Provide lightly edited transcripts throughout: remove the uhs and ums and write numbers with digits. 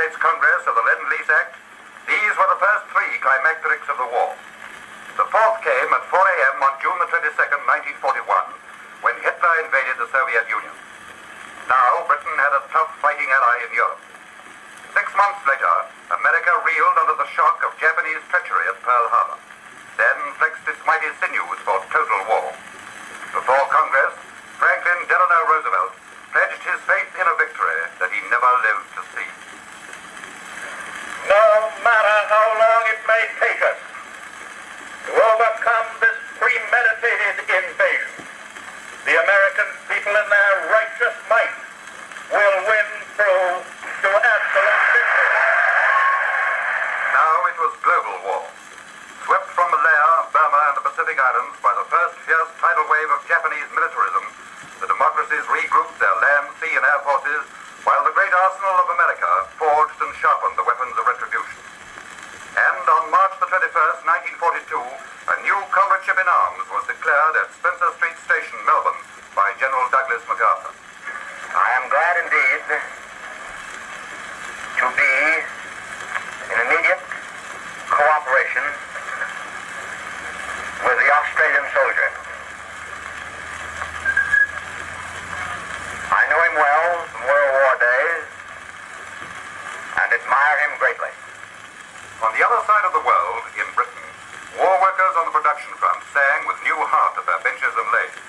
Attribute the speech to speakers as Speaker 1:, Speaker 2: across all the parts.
Speaker 1: States Congress of the Lend-Lease Act, these were the first three climacterics of the war. The fourth came at 4 a.m. on June the 22nd, 1941, when Hitler invaded the Soviet Union. Now, Britain had a tough fighting ally in Europe. 6 months later, America reeled under the shock of Japanese treachery at Pearl Harbor, then flexed its mighty sinews for total war. Before Congress, Franklin Delano Roosevelt pledged his faith in a victory that he never lived to see.
Speaker 2: No matter how long it may take us to overcome this premeditated invasion, the American people in their righteous might will win through to absolute victory.
Speaker 1: Now it was global war. Swept from Malaya, Burma, and the Pacific Islands by the first fierce tidal wave of Japanese militarism, the democracies regrouped their land, sea, and air forces, while the great arsenal of America forged and sharpened the weapons of retribution. And on March the 21st, 1942, a new comradeship in arms was declared at Spencer Street Station, Melbourne, by General Douglas MacArthur.
Speaker 3: I am glad indeed to be in immediate cooperation with the Australian soldier. I know him well from World War days and admire him greatly.
Speaker 1: On the other side of the world, in Britain, war workers on the production front sang with new heart at their benches and lathes.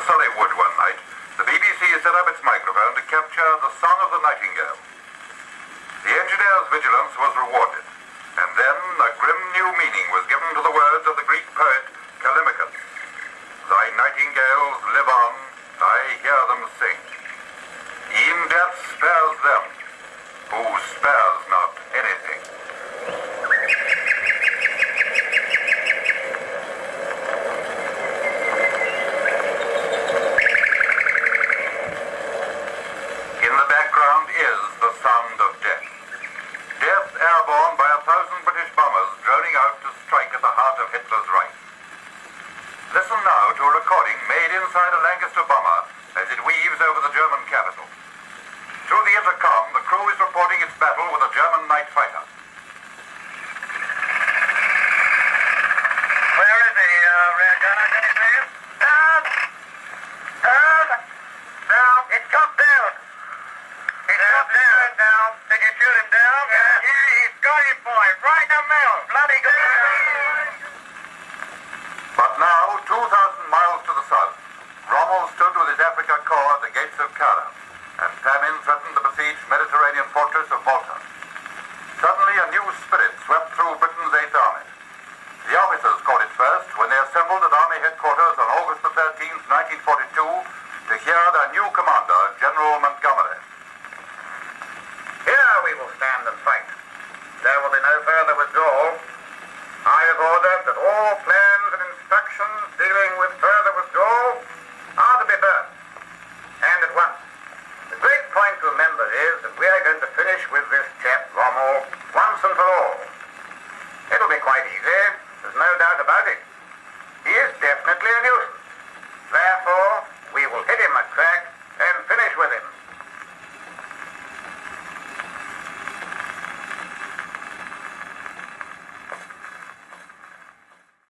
Speaker 1: Surrey wood one night, the BBC set up its microphone to capture the song of the Nightingale. The engineer's vigilance was rewarded, and then a grim new meaning was given to the words of the Greek poet Callimachus. Thy nightingales live on, I hear them sing. E'en death spares them, who spares not anything. Is the sound of death. Death airborne by 1,000 British bombers droning out to strike at the heart of Hitler's Reich. Listen now to a recording made inside a Lancaster bomber as it weaves over the German capital. Through the intercom, the crew is reporting its battle with a German night fighter.
Speaker 3: Where is he, rear gunner? Can you see him? Down! Down! Down! It's dropped down! He's dropped down. Down. Did you shoot him down? Yeah, he's got him, boys. Right in the middle. Bloody good.
Speaker 1: But now, 2,000 miles to the south, Rommel stood with his Africa Corps at the gates of Kara, and famine threatened the besieged Mediterranean fortress of Malta. Suddenly, a new spirit swept through Britain's 8th Army. The officers caught it first when they assembled at Army headquarters on August the 13th, 1942, to hear their new commander, General Montgomery.
Speaker 3: Here we will stand and fight. There will be no further withdrawal. I have ordered that all plans and instructions dealing with further withdrawal are to be burned, and at once. The great point to remember is that we